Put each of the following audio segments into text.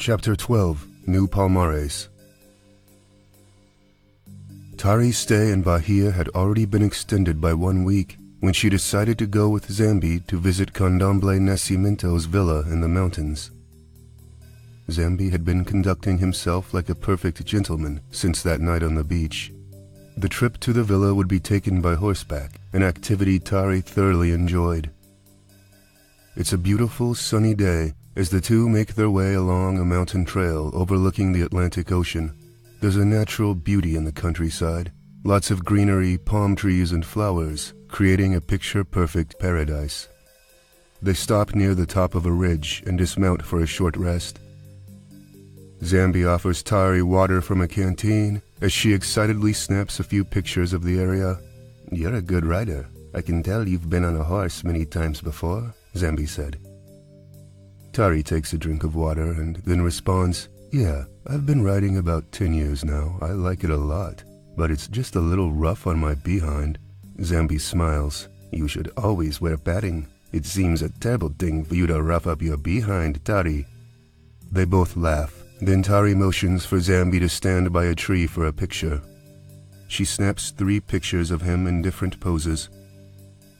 Chapter 12, New Palmares. Tari's stay in Bahia had already been extended by 1 week when she decided to go with Zambi to visit Candomblé Nascimento's villa in the mountains. Zambi had been conducting himself like a perfect gentleman since that night on the beach. The trip to the villa would be taken by horseback, an activity Tari thoroughly enjoyed. It's a beautiful, sunny day as the two make their way along a mountain trail overlooking the Atlantic Ocean. There's a natural beauty in the countryside, lots of greenery, palm trees, and flowers, creating a picture-perfect paradise. They stop near the top of a ridge and dismount for a short rest. Zambi offers Tari water from a canteen as she excitedly snaps a few pictures of the area. "You're a good rider. I can tell you've been on a horse many times before," Zambi said. Tari takes a drink of water and then responds, "Yeah, I've been riding about 10 years now. I like it a lot, but it's just a little rough on my behind." Zambi smiles. "You should always wear padding. It seems a terrible thing for you to rough up your behind, Tari." They both laugh. Then Tari motions for Zambi to stand by a tree for a picture. She snaps 3 pictures of him in different poses.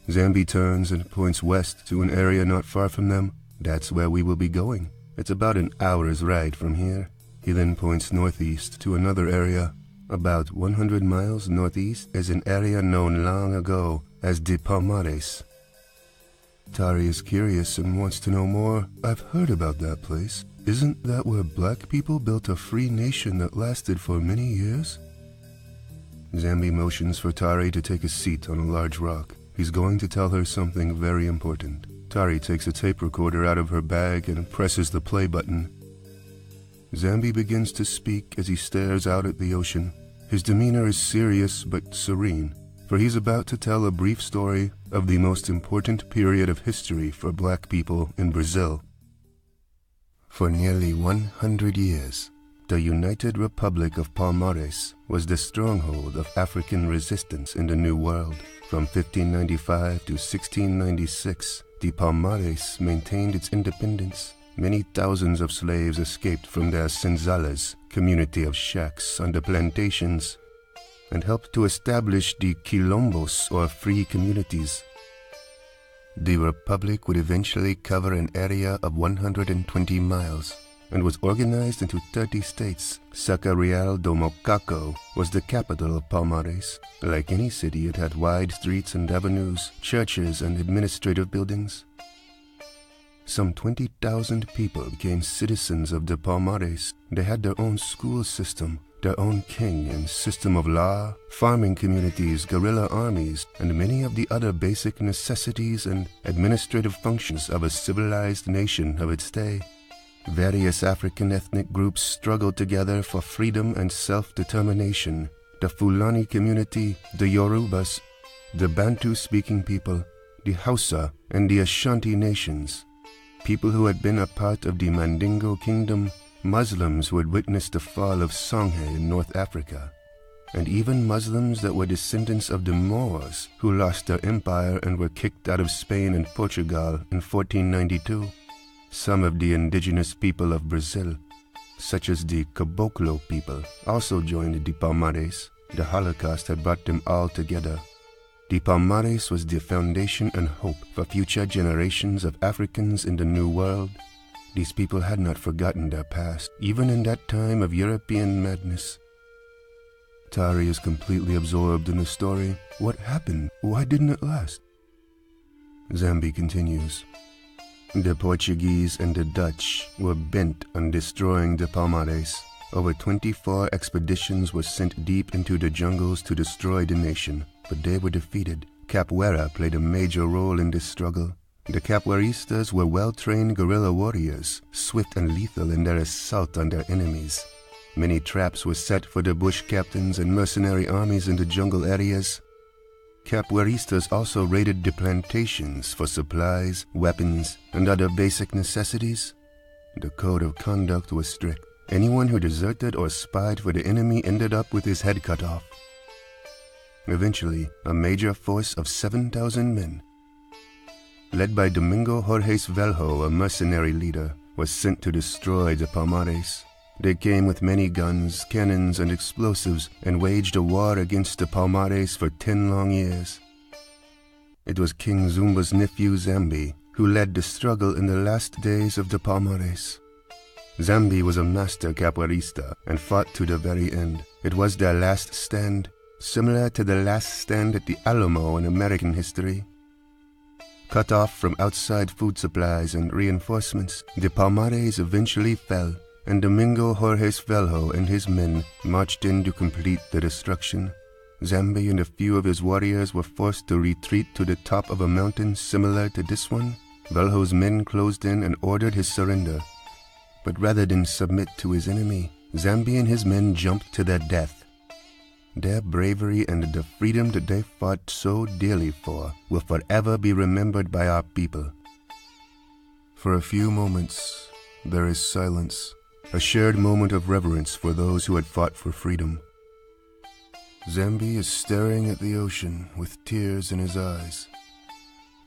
Zambi turns and points west to an area not far from them. "That's where we will be going. It's about an hour's ride from here." He then points northeast to another area. About 100 miles northeast is an area known long ago as De Palmares. Tari is curious and wants to know more. "I've heard about that place. Isn't that where black people built a free nation that lasted for many years?" Zambi motions for Tari to take a seat on a large rock. He's going to tell her something very important. Tari takes a tape recorder out of her bag and presses the play button. Zambi begins to speak as he stares out at the ocean. His demeanor is serious but serene, for he's about to tell a brief story of the most important period of history for black people in Brazil. For nearly 100 years, the United Republic of Palmares was the stronghold of African resistance in the New World. From 1595 to 1696, the Palmares maintained its independence. Many thousands of slaves escaped from their senzalas, community of shacks on the plantations, and helped to establish the quilombos, or free communities. The Republic would eventually cover an area of 120 miles and was organized into 30 states. Saca Real do Macaco was the capital of Palmares. Like any city, it had wide streets and avenues, churches and administrative buildings. Some 20,000 people became citizens of the Palmares. They had their own school system, their own king and system of law, farming communities, guerrilla armies, and many of the other basic necessities and administrative functions of a civilized nation of its day. Various African ethnic groups struggled together for freedom and self-determination. The Fulani community, the Yorubas, the Bantu-speaking people, the Hausa, and the Ashanti nations. People who had been a part of the Mandingo kingdom, Muslims who had witnessed the fall of Songhay in North Africa, and even Muslims that were descendants of the Moors who lost their empire and were kicked out of Spain and Portugal in 1492. Some of the indigenous people of Brazil, such as the Caboclo people, also joined the Palmares. The Holocaust had brought them all together. The Palmares was the foundation and hope for future generations of Africans in the New World. These people had not forgotten their past, even in that time of European madness. Tari is completely absorbed in the story. What happened? Why didn't it last? Zambi continues. The Portuguese and the Dutch were bent on destroying the Palmares. Over 24 expeditions were sent deep into the jungles to destroy the nation, but they were defeated. Capoeira played a major role in this struggle. The Capoeiristas were well-trained guerrilla warriors, swift and lethal in their assault on their enemies. Many traps were set for the bush captains and mercenary armies in the jungle areas. Capoeiristas also raided the plantations for supplies, weapons, and other basic necessities. The code of conduct was strict. Anyone who deserted or spied for the enemy ended up with his head cut off. Eventually, a major force of 7,000 men, led by Domingo Jorge Velho, a mercenary leader, was sent to destroy the Palmares. They came with many guns, cannons, and explosives and waged a war against the Palmares for 10 long years. It was King Zumba's nephew Zambi who led the struggle in the last days of the Palmares. Zambi was a master capoeirista and fought to the very end. It was their last stand, similar to the last stand at the Alamo in American history. Cut off from outside food supplies and reinforcements, the Palmares eventually fell, and Domingo Jorges Velho and his men marched in to complete the destruction. Zambi and a few of his warriors were forced to retreat to the top of a mountain similar to this one. Velho's men closed in and ordered his surrender. But rather than submit to his enemy, Zambi and his men jumped to their death. Their bravery and the freedom that they fought so dearly for will forever be remembered by our people. For a few moments, there is silence, a shared moment of reverence for those who had fought for freedom. Zambi is staring at the ocean with tears in his eyes.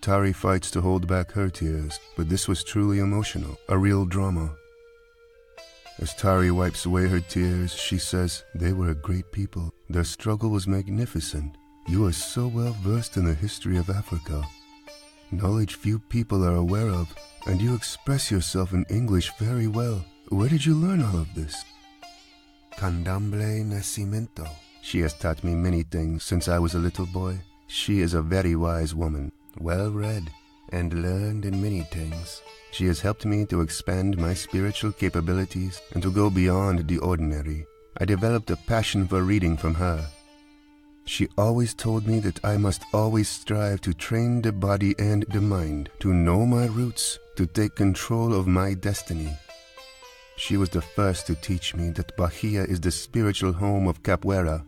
Tari fights to hold back her tears, but this was truly emotional, a real drama. As Tari wipes away her tears, she says, "They were a great people. Their struggle was magnificent. You are so well versed in the history of Africa. Knowledge few people are aware of, and you express yourself in English very well. Where did you learn all of this?" "Candomblé Nascimento. She has taught me many things since I was a little boy. She is a very wise woman, well-read, and learned in many things. She has helped me to expand my spiritual capabilities and to go beyond the ordinary. I developed a passion for reading from her. She always told me that I must always strive to train the body and the mind, to know my roots, to take control of my destiny. She was the first to teach me that Bahia is the spiritual home of Capoeira.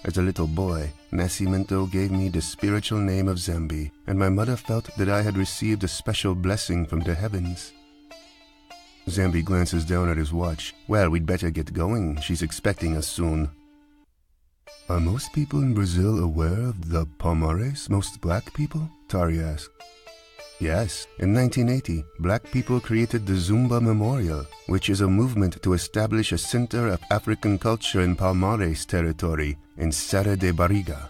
As a little boy, Nascimento gave me the spiritual name of Zambi, and my mother felt that I had received a special blessing from the heavens." Zambi glances down at his watch. "Well, we'd better get going. She's expecting us soon." "Are most people in Brazil aware of the Palmares, most black people?" Tari asked. "Yes. In 1980, black people created the Zumba Memorial, which is a movement to establish a center of African culture in Palmares territory in Serra de Barriga.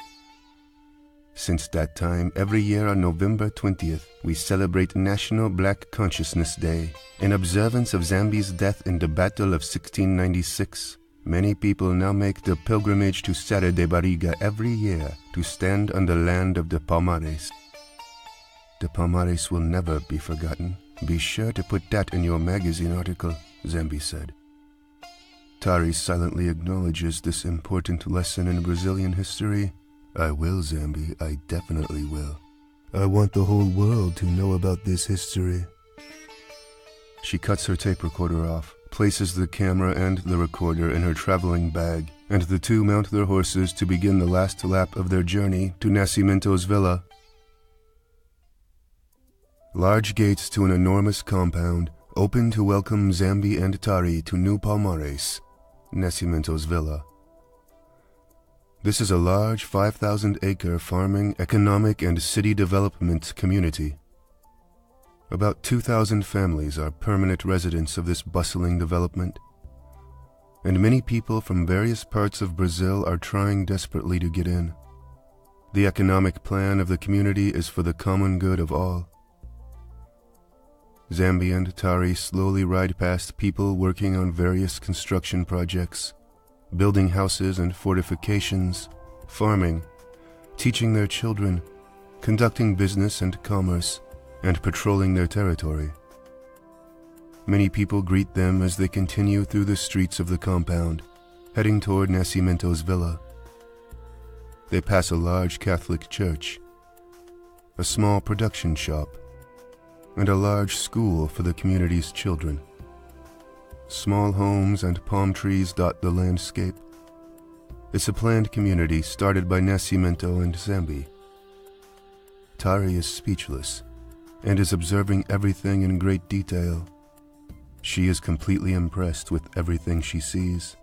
Since that time, every year on November 20th, we celebrate National Black Consciousness Day, in observance of Zambi's death in the Battle of 1696. Many people now make the pilgrimage to Serra de Barriga every year to stand on the land of the Palmares. The Palmares will never be forgotten. Be sure to put that in your magazine article," Zambi said. Tari silently acknowledges this important lesson in Brazilian history. "I will, Zambi, I definitely will. I want the whole world to know about this history." She cuts her tape recorder off, places the camera and the recorder in her traveling bag, and the two mount their horses to begin the last lap of their journey to Nascimento's villa. Large gates to an enormous compound open to welcome Zambi and Tari to New Palmares, Nascimento's villa. This is a large 5,000-acre farming, economic, and city development community. About 2,000 families are permanent residents of this bustling development, and many people from various parts of Brazil are trying desperately to get in. The economic plan of the community is for the common good of all. Zambi and Tari slowly ride past people working on various construction projects, building houses and fortifications, farming, teaching their children, conducting business and commerce, and patrolling their territory. Many people greet them as they continue through the streets of the compound, heading toward Nascimento's villa. They pass a large Catholic church, a small production shop, and a large school for the community's children. Small homes and palm trees dot the landscape. It's a planned community started by Nascimento and Zambi. Tari is speechless and is observing everything in great detail. She is completely impressed with everything she sees.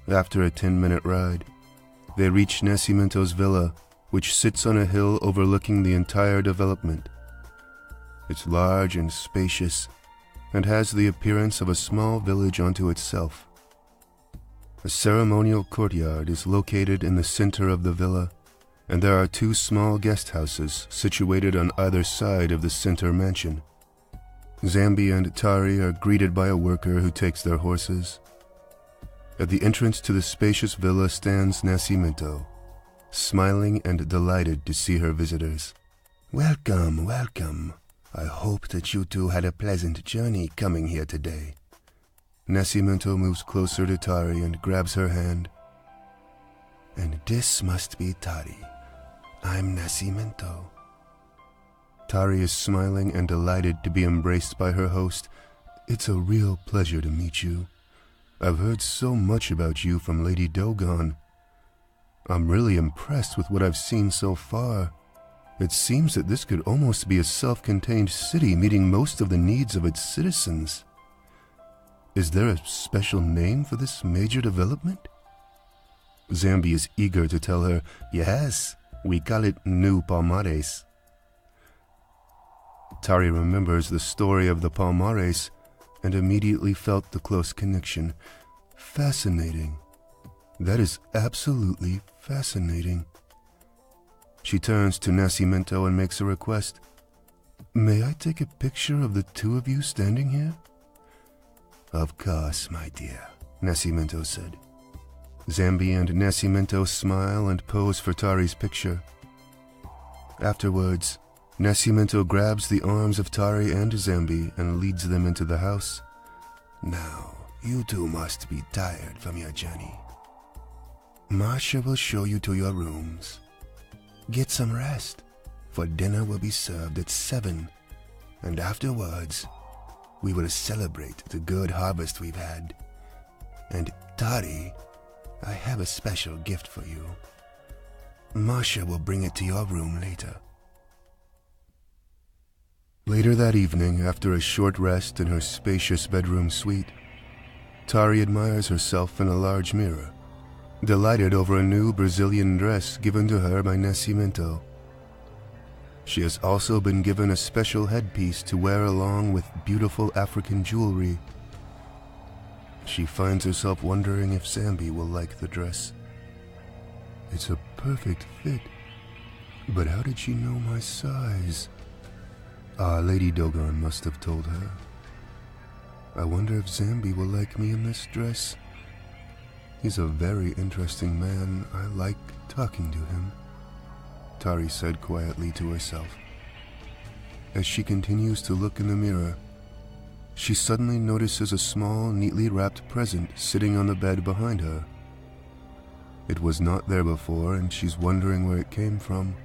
After a 10-minute ride, they reach Nascimento's villa, which sits on a hill overlooking the entire development. It It's large and spacious, and has the appearance of a small village unto itself. A ceremonial courtyard is located in the center of the villa, and there are 2 small guest houses situated on either side of the center mansion. Zambi and Tari are greeted by a worker who takes their horses. At the entrance to the spacious villa stands Nascimento, smiling and delighted to see her visitors. "Welcome, welcome. I hope that you two had a pleasant journey coming here today." Nascimento moves closer to Tari and grabs her hand. "And this must be Tari. I'm Nascimento." Tari is smiling and delighted to be embraced by her host. "It's a real pleasure to meet you. I've heard so much about you from Lady Dogon. I'm really impressed with what I've seen so far. It seems that this could almost be a self-contained city meeting most of the needs of its citizens. Is there a special name for this major development?" Zambi is eager to tell her, "Yes, we call it New Palmares." Tari remembers the story of the Palmares and immediately felt the close connection. Fascinating. That is absolutely fascinating. She turns to Nascimento and makes a request. "May I take a picture of the 2 of you standing here?" "Of course, my dear," Nascimento said. Zambi and Nascimento smile and pose for Tari's picture. Afterwards, Nascimento grabs the arms of Tari and Zambi and leads them into the house. "Now, you two must be tired from your journey. Marcia will show you to your rooms. Get some rest, for dinner will be served at 7, and afterwards, we will celebrate the good harvest we've had. And Tari, I have a special gift for you. Marcia will bring it to your room later." Later that evening, after a short rest in her spacious bedroom suite, Tari admires herself in a large mirror, delighted over a new Brazilian dress given to her by Nascimento. She has also been given a special headpiece to wear along with beautiful African jewelry. She finds herself wondering if Zambi will like the dress. It's a perfect fit, but how did she know my size? Lady Dogon must have told her. I wonder if Zambi will like me in this dress. He's a very interesting man. I like talking to him, Tari said quietly to herself. As she continues to look in the mirror, she suddenly notices a small, neatly wrapped present sitting on the bed behind her. It was not there before, and she's wondering where it came from.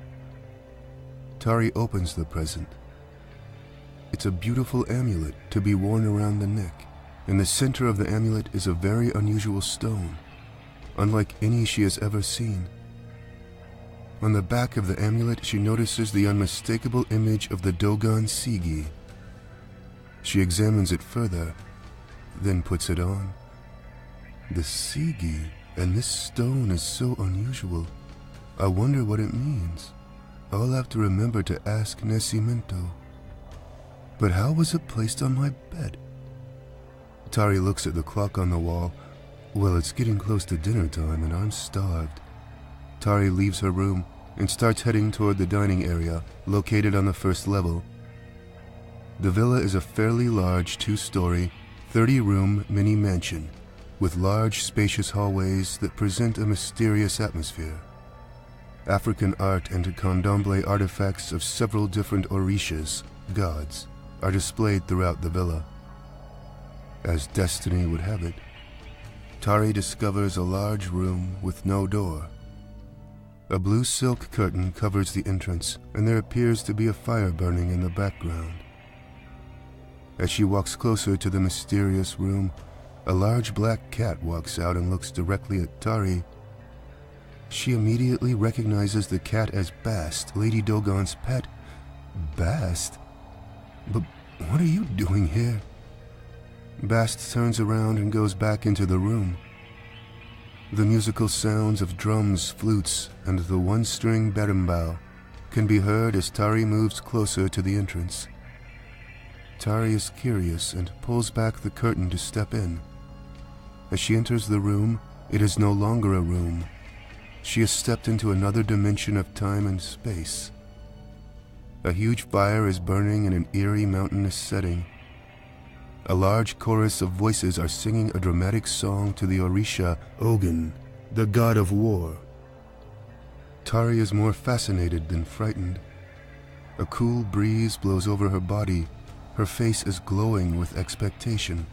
Tari opens the present. It's a beautiful amulet to be worn around the neck. In the center of the amulet is a very unusual stone, unlike any she has ever seen. On the back of the amulet, she notices the unmistakable image of the Dogon Sigi. She examines it further, then puts it on. The Sigi and this stone is so unusual. I wonder what it means. I'll have to remember to ask Nascimento. But how was it placed on my bed? Tari looks at the clock on the wall. Well, it's getting close to dinner time and I'm starved. Tari leaves her room and starts heading toward the dining area, located on the first level. The villa is a fairly large 2-story, 30-room mini mansion with large, spacious hallways that present a mysterious atmosphere. African art and candomblé artifacts of several different orishas, gods, are displayed throughout the villa. As destiny would have it, Tari discovers a large room with no door. A blue silk curtain covers the entrance, and there appears to be a fire burning in the background. As she walks closer to the mysterious room, a large black cat walks out and looks directly at Tari. She immediately recognizes the cat as Bast, Lady Dogon's pet. Bast? But what are you doing here? Bast turns around and goes back into the room. The musical sounds of drums, flutes, and the one-string berimbau can be heard as Tari moves closer to the entrance. Tari is curious and pulls back the curtain to step in. As she enters the room, it is no longer a room. She has stepped into another dimension of time and space. A huge fire is burning in an eerie mountainous setting. A large chorus of voices are singing a dramatic song to the Orisha Ogun, the god of war. Tari is more fascinated than frightened. A cool breeze blows over her body. Her face is glowing with expectation.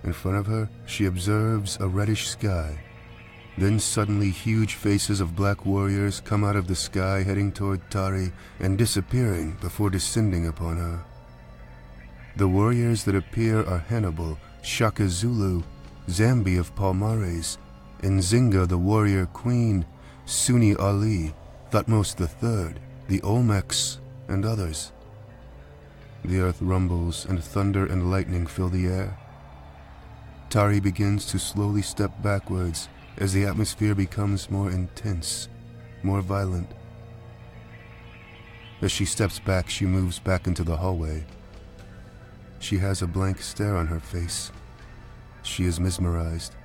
In front of her, she observes a reddish sky. Then suddenly huge faces of black warriors come out of the sky heading toward Tari and disappearing before descending upon her. The warriors that appear are Hannibal, Shaka Zulu, Zambi of Palmares, Nzinga the warrior queen, Sunni Ali, Thutmose III, the Olmecs, and others. The earth rumbles and thunder and lightning fill the air. Tari begins to slowly step backwards as the atmosphere becomes more intense, more violent. As she steps back, she moves back into the hallway. She has a blank stare on her face. She is mesmerized.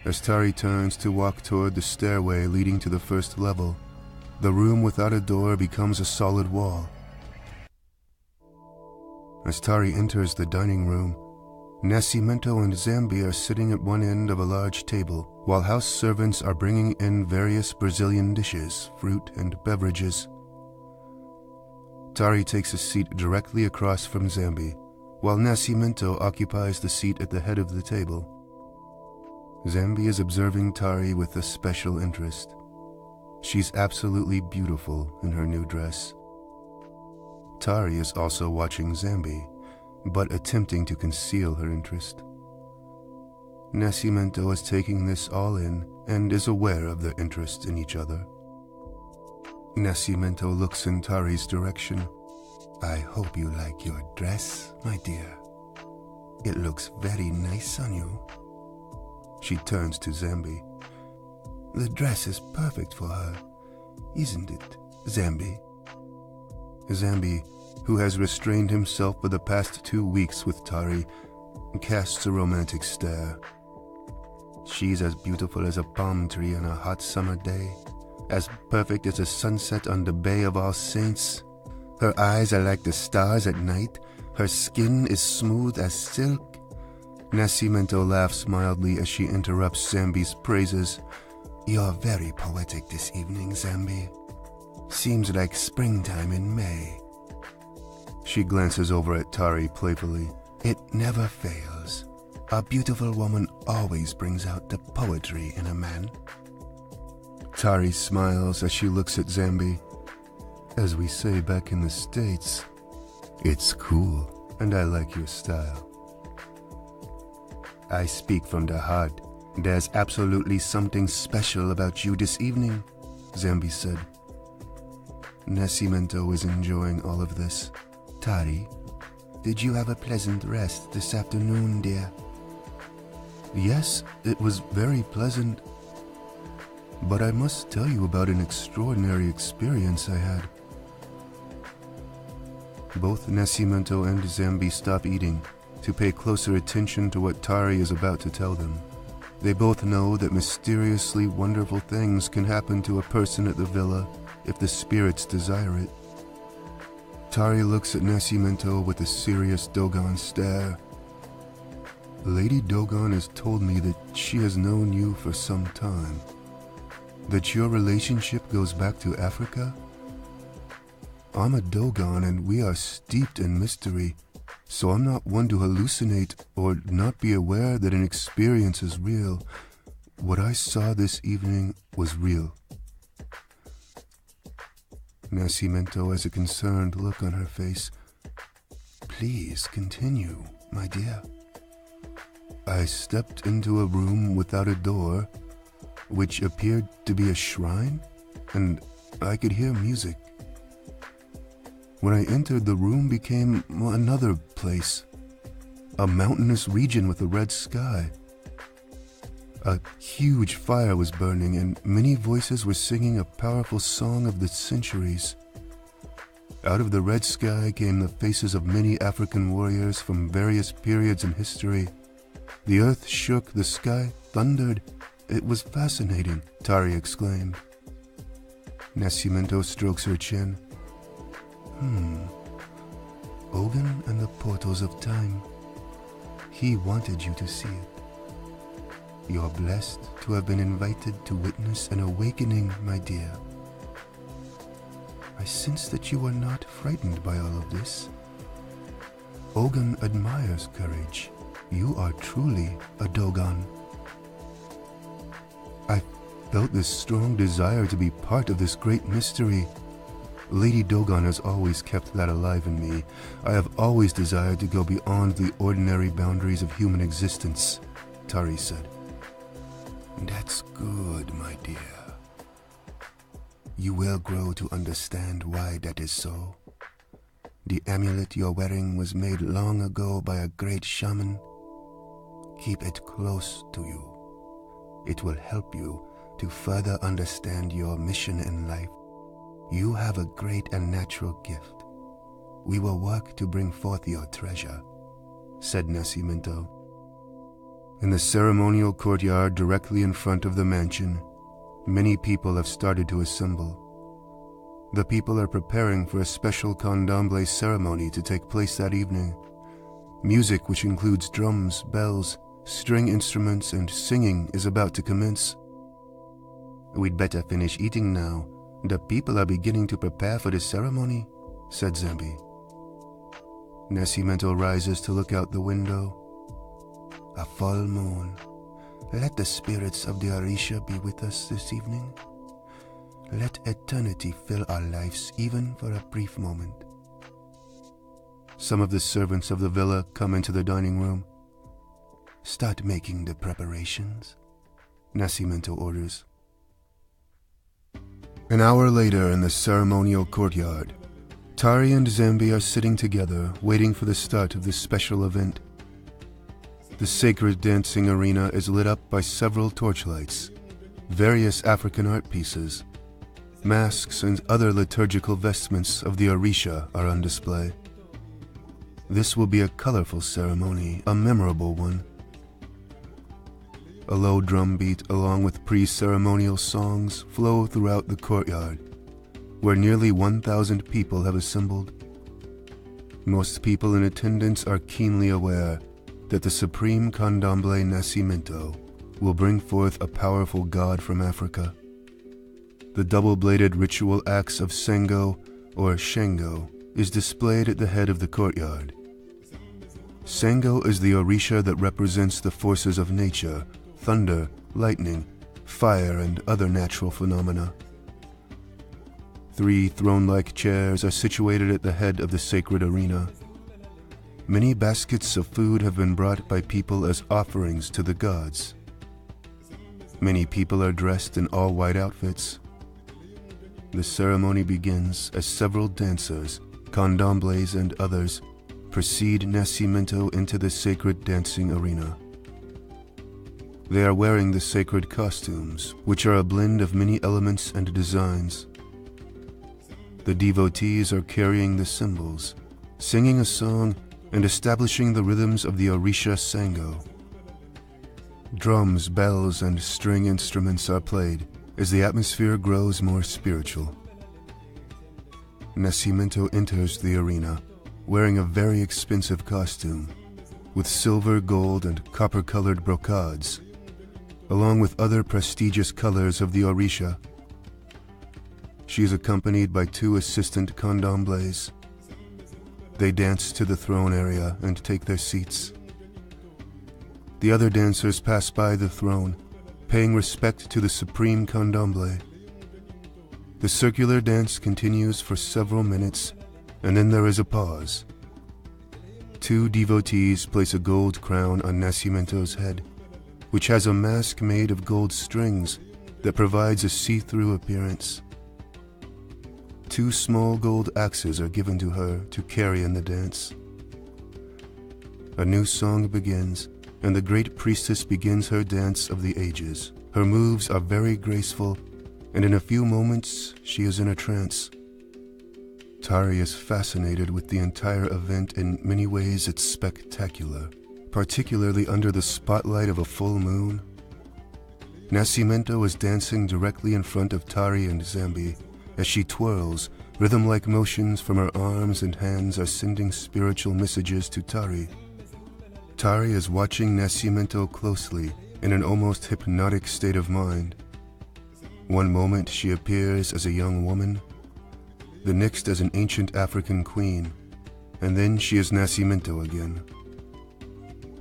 As Tari turns to walk toward the stairway leading to the first level, the room without a door becomes a solid wall. As Tari enters the dining room, Nascimento and Zambi are sitting at one end of a large table, while house servants are bringing in various Brazilian dishes, fruit, and beverages. Tari takes a seat directly across from Zambi, while Nascimento occupies the seat at the head of the table. Zambi is observing Tari with a special interest. She's absolutely beautiful in her new dress. Tari is also watching Zambi, but attempting to conceal her interest. Nascimento is taking this all in and is aware of their interest in each other. Nascimento looks in Tari's direction. "I hope you like your dress, my dear. It looks very nice on you." She turns to Zambi. "The dress is perfect for her, isn't it, Zambi?" Zambi, who has restrained himself for the past 2 weeks with Tari, casts a romantic stare. She's as beautiful as a palm tree on a hot summer day, as perfect as a sunset on the Bay of All Saints. Her eyes are like the stars at night. Her skin is smooth as silk. Nascimento laughs mildly as she interrupts Zambi's praises. "You're very poetic this evening, Zambi. Seems like springtime in May." She glances over at Tari playfully. "It never fails. A beautiful woman always brings out the poetry in a man." Tari smiles as she looks at Zambi. "As we say back in the States, it's cool, and I like your style." "I speak from the heart. There's absolutely something special about you this evening," Zambi said. Nascimento is enjoying all of this. "Tari, did you have a pleasant rest this afternoon, dear?" "Yes, it was very pleasant. But I must tell you about an extraordinary experience I had." Both Nascimento and Zambi stop eating to pay closer attention to what Tari is about to tell them. They both know that mysteriously wonderful things can happen to a person at the villa if the spirits desire it. Tari looks at Nascimento with a serious Dogon stare. "Lady Dogon has told me that she has known you for some time. That your relationship goes back to Africa? I'm a Dogon and we are steeped in mystery, so I'm not one to hallucinate or not be aware that an experience is real. What I saw this evening was real." Nascimento has a concerned look on her face. "Please continue, my dear." "I stepped into a room without a door, which appeared to be a shrine, and I could hear music. When I entered, the room became another place, a mountainous region with a red sky. A huge fire was burning, and many voices were singing a powerful song of the centuries. Out of the red sky came the faces of many African warriors from various periods in history. The earth shook, the sky thundered. It was fascinating, Tari exclaimed. Nascimento strokes her chin. Ogun and the portals of time. He wanted you to see it. You're blessed to have been invited to witness an awakening, my dear. I sense that you are not frightened by all of this. Ogun admires courage. You are truly a Dogon. I felt this strong desire to be part of this great mystery. Lady Dogon has always kept that alive in me. I have always desired to go beyond the ordinary boundaries of human existence, Tari said. That's good, my dear. You will grow to understand why that is so. The amulet you're wearing was made long ago by a great shaman. Keep it close to you. It will help you to further understand your mission in life. You have a great and natural gift. We will work to bring forth your treasure, said Nascimento. In the ceremonial courtyard directly in front of the mansion, many people have started to assemble. The people are preparing for a special candomblé ceremony to take place that evening. Music, which includes drums, bells, string instruments, and singing, is about to commence. We'd better finish eating now. The people are beginning to prepare for the ceremony, said Zambi. Nascimento rises to look out the window. A full moon. Let the spirits of the Orisha be with us this evening. Let eternity fill our lives even for a brief moment. Some of the servants of the villa come into the dining room. Start making the preparations, Nascimento orders. An hour later in the ceremonial courtyard, Tari and Zambi are sitting together waiting for the start of this special event. The sacred dancing arena is lit up by several torchlights, various African art pieces, masks and other liturgical vestments of the Orisha are on display. This will be a colorful ceremony, a memorable one. A low drum beat along with pre-ceremonial songs flow throughout the courtyard, where nearly 1,000 people have assembled. Most people in attendance are keenly aware that the supreme candomblé Nascimento will bring forth a powerful god from Africa. The double-bladed ritual axe of Sengo, or Shengo, is displayed at the head of the courtyard. Sengo is the Orisha that represents the forces of nature, thunder, lightning, fire, and other natural phenomena. 3 throne-like chairs are situated at the head of the sacred arena. Many baskets of food have been brought by people as offerings to the gods. Many people are dressed in all-white outfits. The ceremony begins as several dancers, candomblés and others, precede Nascimento into the sacred dancing arena. They are wearing the sacred costumes, which are a blend of many elements and designs. The devotees are carrying the cymbals, singing a song, and establishing the rhythms of the Orisha Sengo. Drums, bells, and string instruments are played as the atmosphere grows more spiritual. Nascimento enters the arena, wearing a very expensive costume, with silver, gold, and copper-colored brocades, along with other prestigious colors of the Orisha. She is accompanied by 2 assistant candomblés. They dance to the throne area and take their seats. The other dancers pass by the throne, paying respect to the supreme candomblé. The circular dance continues for several minutes, and then there is a pause. 2 devotees place a gold crown on Nascimento's head, which has a mask made of gold strings that provides a see-through appearance. 2 small gold axes are given to her to carry in the dance. A new song begins, and the great priestess begins her dance of the ages. Her moves are very graceful, and in a few moments she is in a trance. Tari is fascinated with the entire event. In many ways it's spectacular, particularly under the spotlight of a full moon. Nascimento is dancing directly in front of Tari and Zambi. As she twirls, rhythm-like motions from her arms and hands are sending spiritual messages to Tari. Tari is watching Nascimento closely, in an almost hypnotic state of mind. One moment she appears as a young woman, the next as an ancient African queen, and then she is Nascimento again.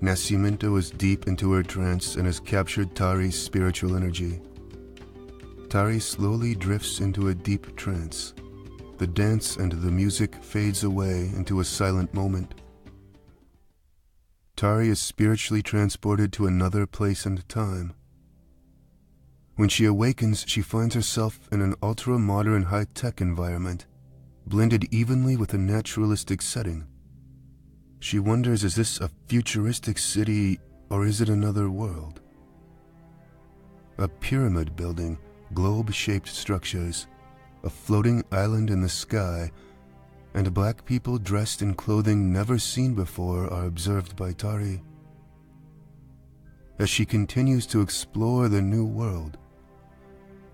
Nascimento is deep into her trance and has captured Tari's spiritual energy. Tari slowly drifts into a deep trance. The dance and the music fades away into a silent moment. Tari is spiritually transported to another place and time. When she awakens, she finds herself in an ultra-modern high-tech environment, blended evenly with a naturalistic setting. She wonders, is this a futuristic city or is it another world? A pyramid building, globe-shaped structures, a floating island in the sky, and black people dressed in clothing never seen before are observed by Tari. As she continues to explore the new world,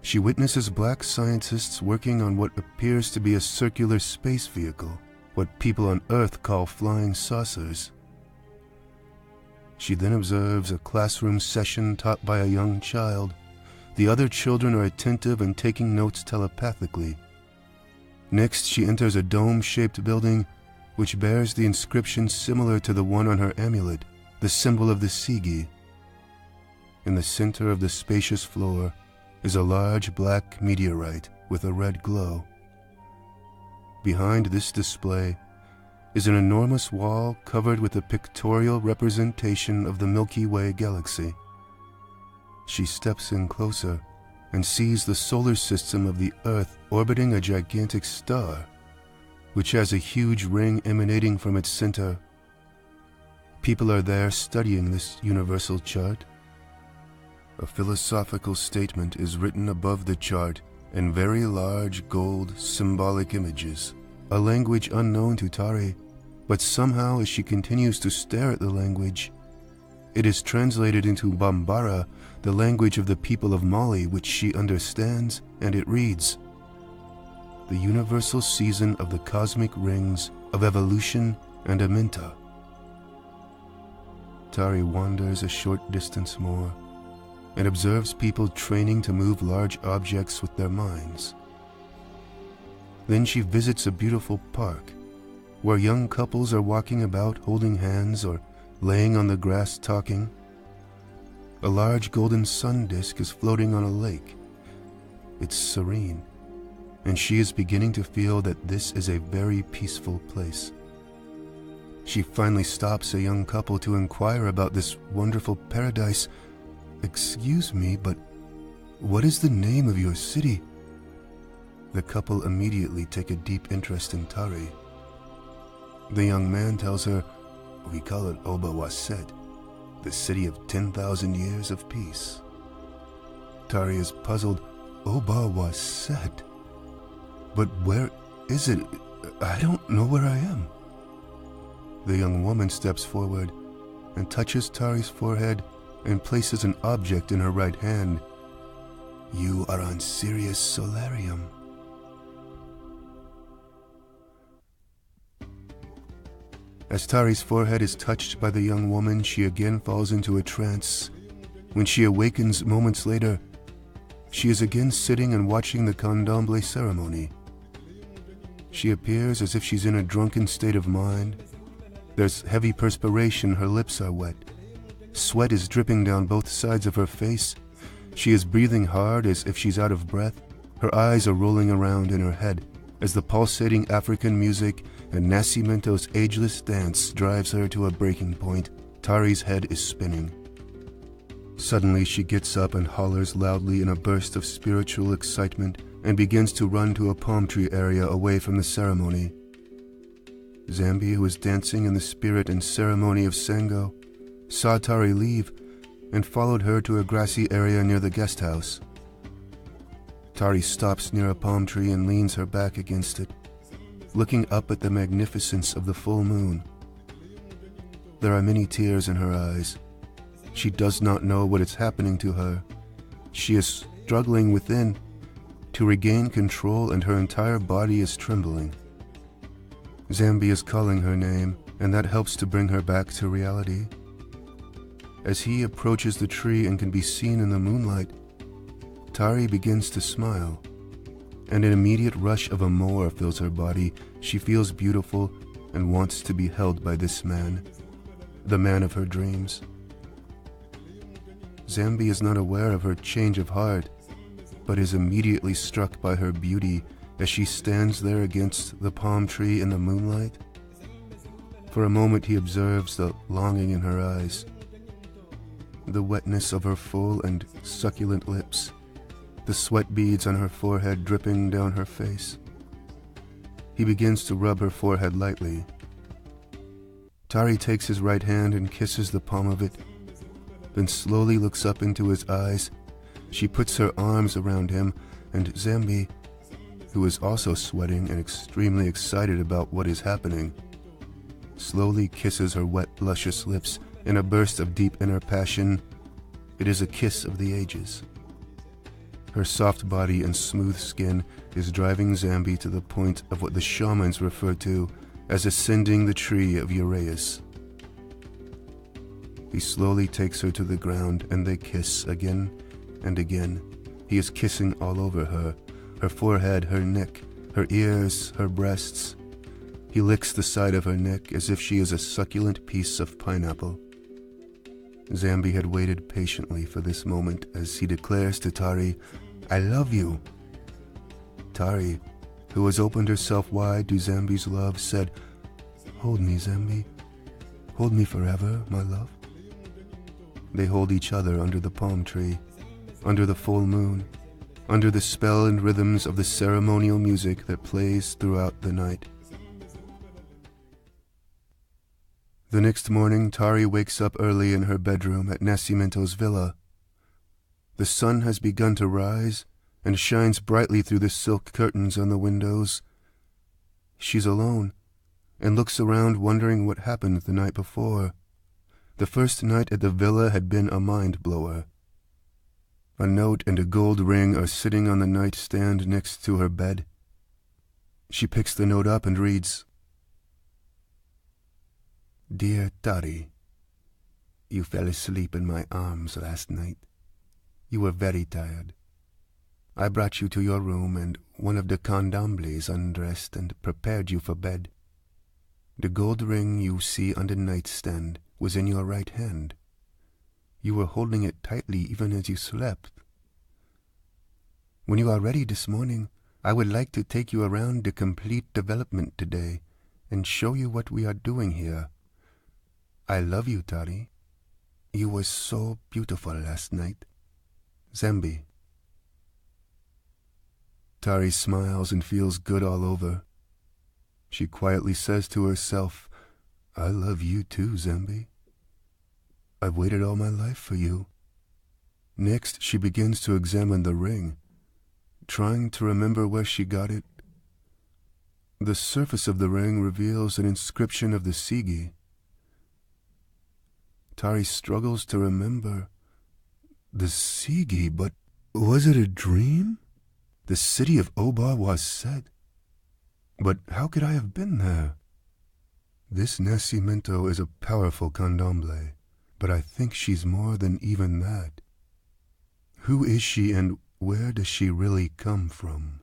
she witnesses black scientists working on what appears to be a circular space vehicle, what people on Earth call flying saucers. She then observes a classroom session taught by a young child. The other children are attentive and taking notes telepathically. Next, she enters a dome-shaped building which bears the inscription similar to the one on her amulet, the symbol of the Sigi. In the center of the spacious floor is a large black meteorite with a red glow. Behind this display is an enormous wall covered with a pictorial representation of the Milky Way galaxy. She steps in closer and sees the solar system of the Earth orbiting a gigantic star, which has a huge ring emanating from its center. People are there studying this universal chart. A philosophical statement is written above the chart in very large gold symbolic images, a language unknown to Tari, but somehow as she continues to stare at the language, it is translated into Bambara, the language of the people of Mali, which she understands, and it reads, "The universal season of the cosmic rings of evolution and Aminta." Tari wanders a short distance more and observes people training to move large objects with their minds. Then she visits a beautiful park where young couples are walking about holding hands or laying on the grass talking. A large golden sun disk is floating on a lake. It's serene, and she is beginning to feel that this is a very peaceful place. She finally stops a young couple to inquire about this wonderful paradise. "Excuse me, but what is the name of your city?" The couple immediately take a deep interest in Tari. The young man tells her, "We call it Oba Waset, the city of 10,000 years of peace." Tari is puzzled. "Oba Waset? But where is it? I don't know where I am." The young woman steps forward and touches Tari's forehead and places an object in her right hand. "You are on Sirius Solarium." As Tari's forehead is touched by the young woman, she again falls into a trance. When she awakens moments later, she is again sitting and watching the candomblé ceremony. She appears as if she's in a drunken state of mind. There's heavy perspiration, her lips are wet. Sweat is dripping down both sides of her face. She is breathing hard as if she's out of breath. Her eyes are rolling around in her head as the pulsating African music and Nascimento's ageless dance drives her to a breaking point. Tari's head is spinning. Suddenly she gets up and hollers loudly in a burst of spiritual excitement and begins to run to a palm tree area away from the ceremony. Zambi, who is dancing in the spirit and ceremony of Sango, saw Tari leave and followed her to a grassy area near the guest house. Tari stops near a palm tree and leans her back against it. looking up at the magnificence of the full moon. There are many tears in her eyes. She does not know what is happening to her. She is struggling within to regain control, and her entire body is trembling. Zambi is calling her name, and that helps to bring her back to reality. As he approaches the tree and can be seen in the moonlight, Tari begins to smile, and an immediate rush of amour fills her body. She feels beautiful and wants to be held by this man, the man of her dreams. Zambi is not aware of her change of heart, but is immediately struck by her beauty as she stands there against the palm tree in the moonlight. For a moment he observes the longing in her eyes, the wetness of her full and succulent lips, the sweat beads on her forehead dripping down her face. He begins to rub her forehead lightly. Tari takes his right hand and kisses the palm of it, then slowly looks up into his eyes. She puts her arms around him, and Zambi, who is also sweating and extremely excited about what is happening, slowly kisses her wet, luscious lips in a burst of deep inner passion. It is a kiss of the ages. Her soft body and smooth skin is driving Zambi to the point of what the shamans refer to as ascending the tree of Uraeus. He slowly takes her to the ground, and they kiss again and again. He is kissing all over her, her forehead, her neck, her ears, her breasts. He licks the side of her neck as if she is a succulent piece of pineapple. Zambi had waited patiently for this moment as he declares to Tari, "I love you." Tari, who has opened herself wide to Zambi's love, said, "Hold me, Zambi. Hold me forever, my love." They hold each other under the palm tree, under the full moon, under the spell and rhythms of the ceremonial music that plays throughout the night. The next morning, Tari wakes up early in her bedroom at Nascimento's villa. The sun has begun to rise and shines brightly through the silk curtains on the windows. She's alone and looks around wondering what happened the night before. The first night at the villa had been a mind-blower. A note and a gold ring are sitting on the nightstand next to her bed. She picks the note up and reads, "Dear Tari, you fell asleep in my arms last night. You were very tired. I brought you to your room, and one of the candomblés undressed and prepared you for bed. The gold ring you see on the nightstand was in your right hand. You were holding it tightly even as you slept. When you are ready this morning, I would like to take you around the complete development today and show you what we are doing here. I love you, Tari. You were so beautiful last night. Zambi." Tari smiles and feels good all over. She quietly says to herself, "I love you too, Zambi. I've waited all my life for you." Next, she begins to examine the ring, trying to remember where she got it. The surface of the ring reveals an inscription of the Sigi. Tari struggles to remember. The Sigi, but was it a dream? The city of Oba was said. But how could I have been there? This Nascimento is a powerful candomblé, but I think she's more than even that. Who is she, and where does she really come from?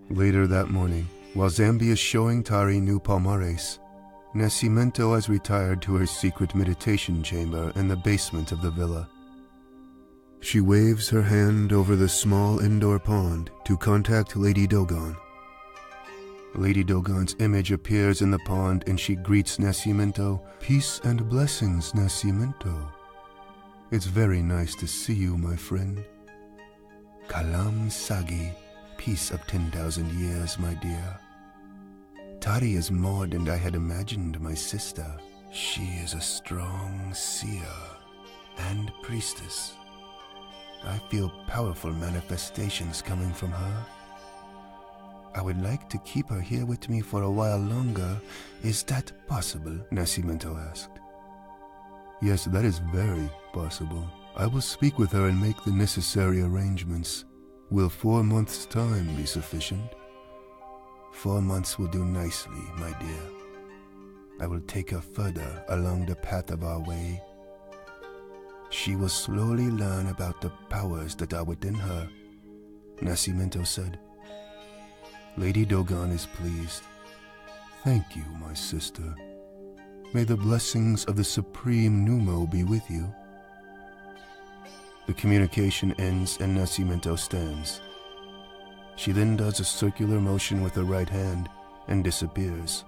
Later that morning, while Zambi is showing Tari new palmares, Nascimento has retired to her secret meditation chamber in the basement of the villa. She waves her hand over the small indoor pond to contact Lady Dogon. Lady Dogon's image appears in the pond and she greets Nascimento. "Peace and blessings, Nascimento. It's very nice to see you, my friend." "Kalam Sagi, peace of 10,000 years, my dear. Tari is more than I had imagined, my sister. She is a strong seer and priestess. I feel powerful manifestations coming from her. I would like to keep her here with me for a while longer. Is that possible? Nascimento asked. Yes, that is very possible. I will speak with her and make the necessary arrangements. Will 4 months' time be sufficient? 4 months will do nicely, my dear. I will take her further along the path of our way. She will slowly learn about the powers that are within her, Nascimento said. Lady Dogon is pleased. Thank you, my sister. May the blessings of the Supreme Numo be with you. The communication ends and Nascimento stands. She then does a circular motion with her right hand and disappears.